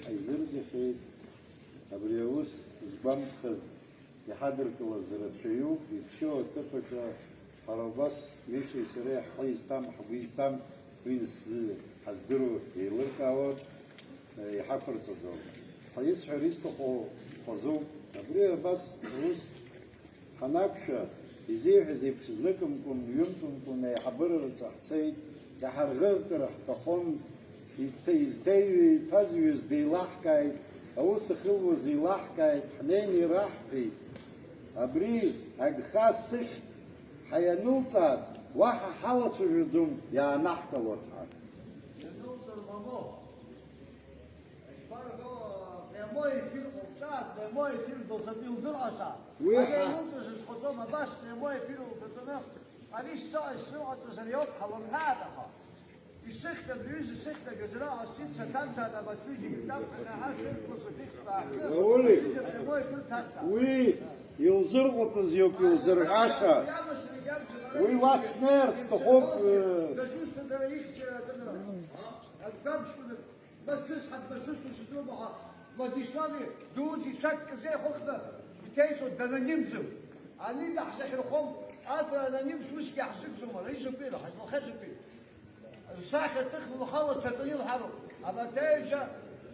ҳаизыргахьеит, абри аус збамԥхаз иҳадыркылаз рацәаҩуп, иԥшьоу аҭыԥаҿы ҳара убас Мишеи сареи ҳхы изҭам, ҳгәы изҭам, уи ҳаздыруа еилыркаауа иҳақәырҵаӡом. Ҳаисҳәар исҭаху хазуп, абри абас ус ҳанақәшәа, изеиҳәаз еиԥш зныкымкәан, ҩынтәымкәан аиҳабыраҿы ҳцеит, иҳарӷыӷкыр ҳҭахом, изҭазҩыз деилаҳкааит, аус ахылуаз еилаҳкааит, ҳнеины ираҳҳәеит. Абри агха сыхь ҳаианылҵаат, уаҳа ҳалацәажәаӡом иаанаҳкыло ҳәа. Прямой эфир молчат, прямой эфир долбил дыраса. Прямой эфир долбил. Они что это зариот халон хадаха. И сехта близ, сехта гзра, асица танта да батвижи там на хашер кусфикста. Прямой эфир танта. Уи илзырҟаҵаз иоуп илзырҳаша. Уи уаснер сҭахуп. Владиславе, дуди чатка зе хохна, битейсо дананимзу. Они дахсахирхом, ата дананимс виски яхсикзума, лейсо пила, хазл хазпи. Саха тхлу хала татил харо. Аба тейжа,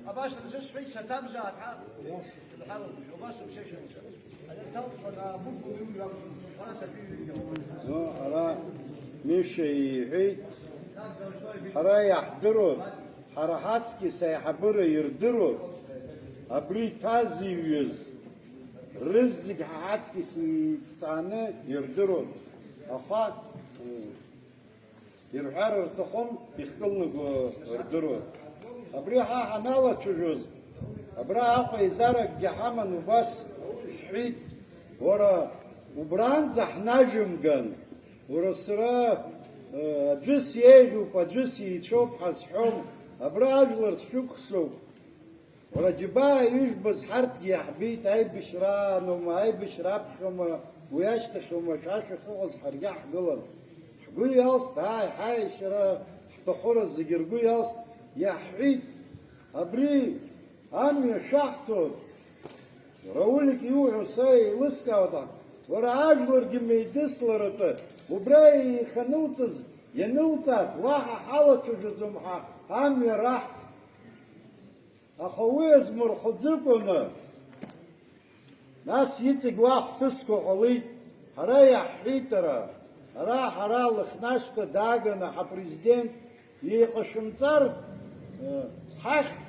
абаш рзис фей сатамза атха. Харо, обаш шешен. Али талфана бубу юрам, фаса фи. Ара Мишеи ҳәеит, ҳара иаҳдыруа, ҳара ҳаҵкьыс аиҳабыра ирдыруа, абри иҭазыҩыз рызегь ҳаҵкьыс иҭҵааны ирдыруан. Аха ирҳәар рҭахым, ихкылнаго рдыруан. Абри ҳа ҳаналацәажәоз, абра Аҟәа еизаракгьы ҳаман убас ҳҳәит, уара убранӡа ҳнажәымган, уара сара аӡәы сеиӷьуп, аӡәы сеицәоуп ҳазҳәом, абра ажәлар сшәықәсоуп. Уара џьабаа ижәбаз ҳарҭгьы иаҳбеит, аибашьра аанома, аибашьра аԥхьома, уи ашьҭахьома, ҿашәа ахьыҟаз ҳаргьы ҳгылан. Ҳгәы иалст, ҳаишьара ҳҭахәыра зегьы ргәы иалст, иаҳҳәит, абри амҩа шәаҳҭо, Раулик иуҳәо са еилыскаауеит, уара ажәларгьы меидысларатәы, убра иханылҵаз, ианылҵаат, уаҳа ҳалацәажәаӡом ҳа амҩа раҳҭ. Аха уи азмырхәаӡыкәаны, нас иҵегь уа хәҭысқәа ҟалеит, ҳара иаҳҳәеит ҳара Лыхнашҭа дааганы ҳапрезидент иеиҟашәымҵар, ҳахьӡ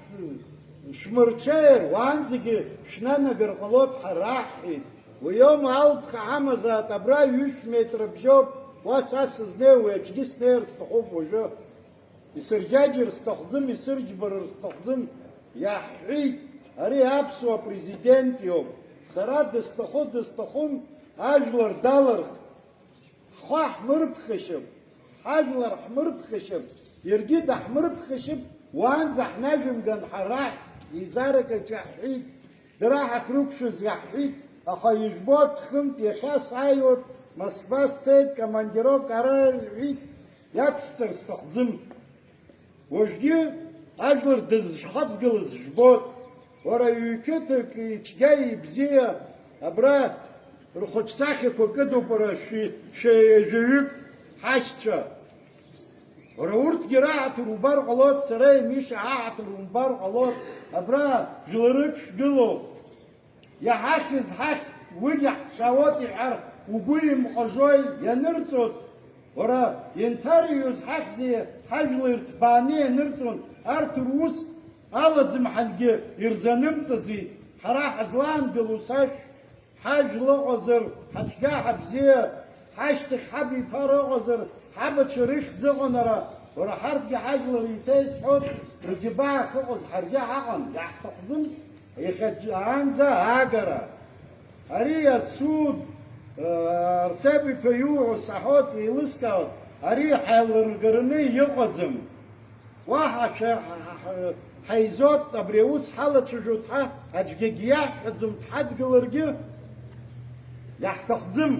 шәмырҽеир, уаанӡагьы шәнанагар ҟалоит ҳара ҳҳәеит. Уи аума алԥха ҳамазаат, абра 100 метр бжьоуп, уа са сызнеиуа, уи аҿгьы снеир сҭахуп уажәы. Исырџьаџьыр сҭахӡым, исырџьбарыр сҭахӡым. Иаҳҳәеит, ари аԥсуа президент иоуп. Сара дысҭахым, ажәлар далырх. Ҳхәа ҳмырԥхашьып, ҳажәлар ҳмырԥхашьып, иаргьы даҳмырԥхашьып, уаанӡа ҳнажәымган ҳара еизаракаҿ иаҳҳәеит, дара ҳахьрықәшәаз иаҳҳәеит, аха ижәбоит хынтә иахьа сааиуеит, Москва сцеит, командировка ара иҳәеит, иацсҵар сҭахӡым. Уажәгьы ажәлар дызхаҵгылаз жәбоит, уара ҩ-қыҭак ицәгьа ибзиа, абра рхәыҷсахьақәа кыдуп уара жәаҩык ҳашьцәа. Уара урҭгьы раҳаҭыр убар ҟалоит, сара Миша ҳаҳаҭыр умбар ҟалоит, абра жәларык шәгылоуп. Иаҳахьыз ҳахьтә, уигьы ҳԥшаауеит иҳәар, угәы имҟажои, ианырҵоит, уара ианҭарыҩыз ҳахьӡи ҳажәлар ирҭбааны ианырҵон, арҭ рус алаӡымҳангьы ирзанымҵаӡеит, ҳара ҳазлаангыло сашә, ҳажәла ыҟазар, ҳацәгьа ҳабзиа, ҳашьҭахь ҳаб иԥара ыҟазар, ҳабацәа рыхьӡ ыҟанара, уара ҳарҭгьы ҳажәлар еиҭаисҳәоит, рџьабаа ахьыҟаз ҳаргьы ҳаҟан, иаҳҭахӡымз иахьанӡа агара. Ари асуд Арсаб-иԥа иуҳәо саҳоит, еилыскаауеит, ари ҳаилыргараны иҟаӡам. Уаҳа ҳаизот, абри аус ҳалацәажәоит, аӡәгьы иаҳҳәаӡом, дҳадгыларгьы иаҳҭахӡым.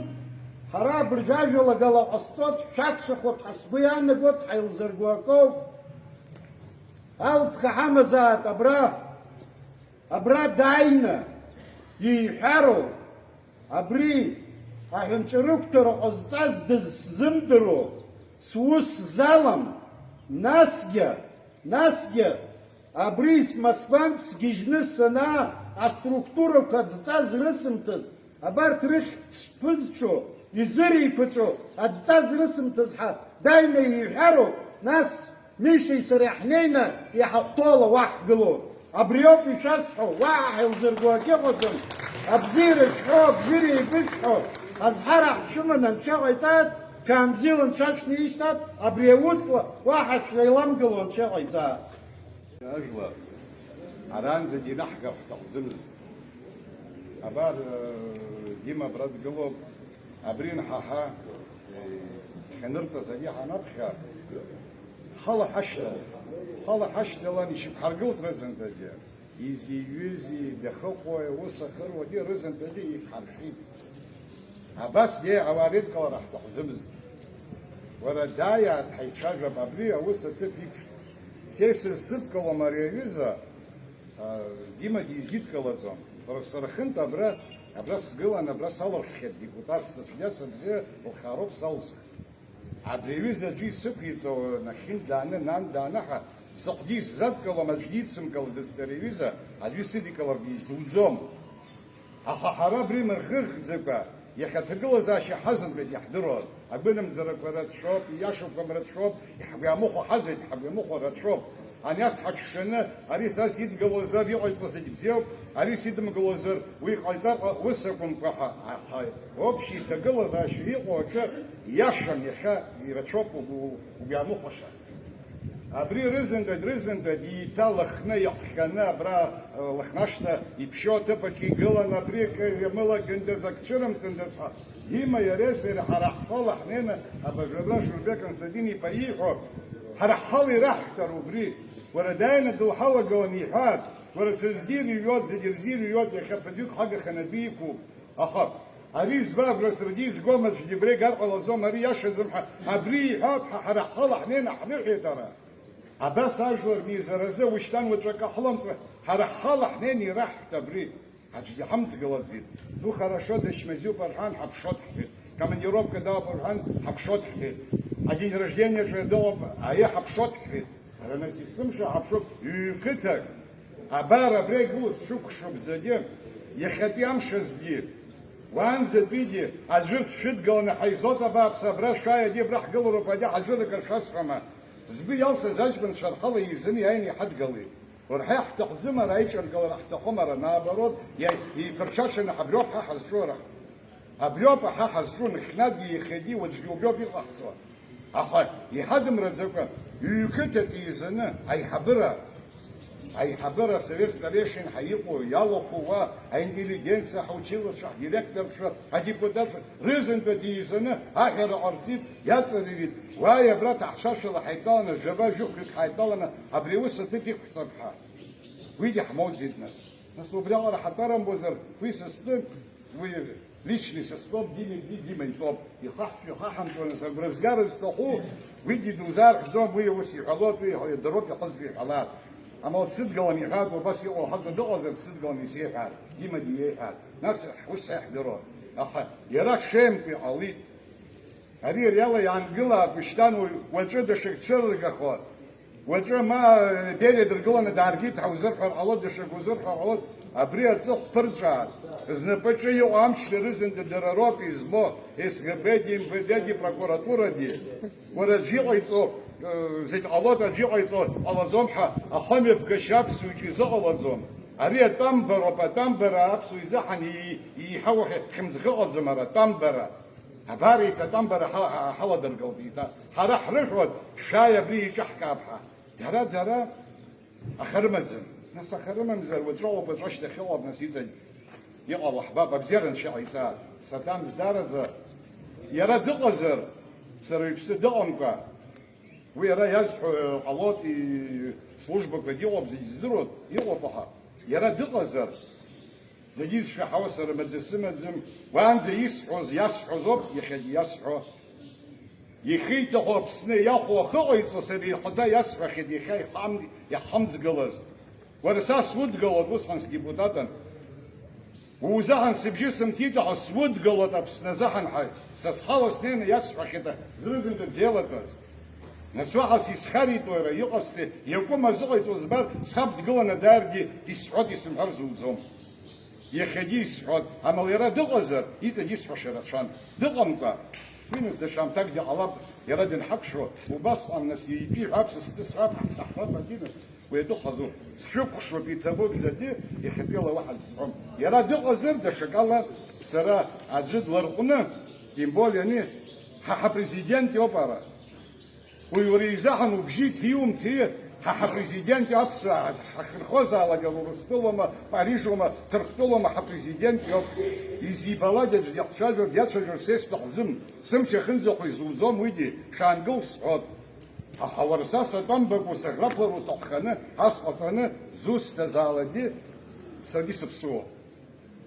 Ҳара абыржәажәалагала ҟасҵоит, шәакәшахоит, ҳасгәы иаанагоит, ҳаилзырго акоуп. Алԥха ҳамазаат, абра أبرا داينا يحارو أبري أهنشركتر أزتاز دزمدرو سوس زالم ناسجا أبريس مسلم سجنس أنا أستруктура كدزاز رسمتز أبار تريخ فزشو يزري فتشو أدزاز رسمتز دايما يحارو ناس ميشي سريحنينا يحطوله واحد أبريوب يشسحو واحد وزرقوا كيفوزن أبزير الشحو أبزير يبشحو أزحرح شمنا نشاغيتات كان زيلن شاشني يشتات أبريوصلا واحد شليلم نشاغيتات أجلا أرانزا دي نحقا تحزمز أبار ديما براد قلوب أبرين حاحا خنرصة سريحة نبخا خلا حشتا لاني شب حرقلت رزن بدي يزي يوزي بخوقوي وسخر ودي رزن بدي يبحرحيد أباس دي عواريد قال راح تحزمز ورا دايا حيث شاجرب أبريا وسا تبيك سيس الصدق لما رياليزا ديما دي يزيد كالازون ورسرخنت أبرا سقلان أبرا صالرخيت ديبوتات سفياس بزي الخاروب صالسك أبريوزا جي سبيتو نخين دانا نان دانا سقديس زاد كلام الجديد كل دستريوزا أدري سيدي كلام بيسوزوم أخا حرابري مرخخ زبا يختقل زاشي حزن بدي يحضرون أبنم زرق ورد شوب يشوف كمرد شوب يحبي مخو حزن يحبي مخو رد شوب أنا أصحى الشنة أريس أسيد جوزر يقعد تصدق بزيو أريس يدم جوزر ويقعد وسكم كها وبشي تقل زاشي يقعد يشم يخا يرد شوب وبيعمخ وشا أبري رزن دا يتالخنا يحكنا برا لخناشنا يبشو تبكي قلنا بريك يملا جندزك شرم سندسها هما يرسل حرحال حنينا أبا جبراش ربيكا سديني بايحو حرحالي راحتر وبري ورداينا دو حوا قوانيحات ورسزدير يوت زدير يوت يخفديك حاجة خنبيكو أخب أريز باب رسرديز قومت في دبري قرقل الزوم أري يشزم أبري حات حرحال حنينا حنيحي ترى أباس أجور ميزرزة وشتان وتركا حلم حرحال حنيني راح تبري هجي حمز قلزيد دو خرشو دش مزيو برحان حبشوت حفيد командировка дала برحان حبشوت حفيد один рождения же дала я حبشوت حفيد أنا سيستم شو حبشوت يكتك أبارا بري قلس شوك شو بزديم يخدي أمش زدير وانزل بيدي أجلس شد قلنا حيزوت باب صبرا شاية دي برح قلرو بدي عجلك الشسخمة زبي يالسا زاجبن شرحالي يزني عيني حد قلي ورح تحزمها رايش القل راح تحمر نابرود يكرشاشن حبلوب حزجورة حبلوب حزجون خنادي يخدي وزجوبيو بيقصوا أخي يحدم رزقه يكتت يزنا أي حبرة سويت ستاريشن حيقو يالوخوا انتليجنسا حوتشيلو شح ديريكتور شح ديبوتات ريزن بدي يزنا آخر أرزيد ياسريد ويا برات حشاش الحيطان الجبال جوكك حيطان أبريوس تبيك صبحا ويدي حمود زيد ناس وبرا راح ترم بوزر في سيستم личный состав дима топ и хахам то на бразгар стоху види дузар зом вы его сихалот и дороги хазби халат اما صدقوني هاد وبس يقول حظ دغزر صدقوني سيحات ديما ديحات ناس وش يحضرون اخ يراك شيم في علي هذه يلا يعني قلا بشتان وجد شكشر قخوات وجد ما ديري درقلنا دارجيت وزرحر على دشك وزرحر على ابريات صح برجع إذا بتشي يوامش لرزن دراروبي زمو إسقبدي مفدي прокуратура دي ورجيع يصو زيت الله تجيع يصو على زمحة أخمي بكشاب سويجي زع على زم أريد تامبرا أبسو يزحني يحوح خمس غلط زمرة تامبرا هباري تامبرا حلا درقلتي تا حرح رحود شاي بري شحكا بها درا أخرمزن ناس أخرمزن وتروح بترش دخلوا بنسيزن يا الله حباب بزيرن شعيسى ستام زدارز يرى دقزر سر يبسدونك ويرى يزح علاتي служба كديوب زيزدرود يوبها يرى دقزر زيز في حوسر مدسمة زم وان زيسحوز يسحوزوب يخدي يسحو يخيت قبسني ياخو خيص سبي حتى يسحو خدي خي حمد يا حمز قلز ورسا سود قلت وصحن سديبوتاتن وزحن سبجي سمتيتا سود قلت ابسنا زحن حي سسخال سنين يسفح كده زرزن تزيلت بس نسوحل سيسخاري تويرا يقصت يقوم مزوغي توزبار سبت قلنا داردي يسعود يسمحر زوزوم يخدي يسعود اما يرى دغزر يتا يسفح شرطشان دغمكا مينوس دشام تقدي علاب يرد الحق شو وبس ام ناس يبي عبس استسعاب تحرط دينس ويدخزو سفوق شو بيتابوك زدي يخبي له واحد الصوم يرى دغزر دشقالا سرا عجد لرقنا تيم بول يعني ها بريزيدنت يوبارا ويوريزاحن وبجيت فيهم تي ها بريزيدنت ابس خوزا على جلورستولما باريجوما تركتولما ها بريزيدنت يوب يزي بلاد يقشاجر ياتشاجر سيستخزم سمشي خنزو يزوزوم ويدي شانقل صعود ها بامبك وسغرابلر وطخنه اسقطنه زوس تزالدي سردي سبسو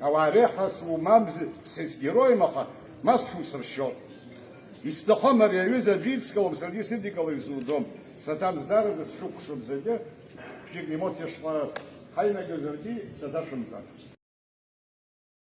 اواريحس ومامز سيس герой маха масфу сршот истахамар юза вицкалом среди синдикалов зудом сатам здаров шук шубзеде кучек эмоция шла хайна gözerdi садашымза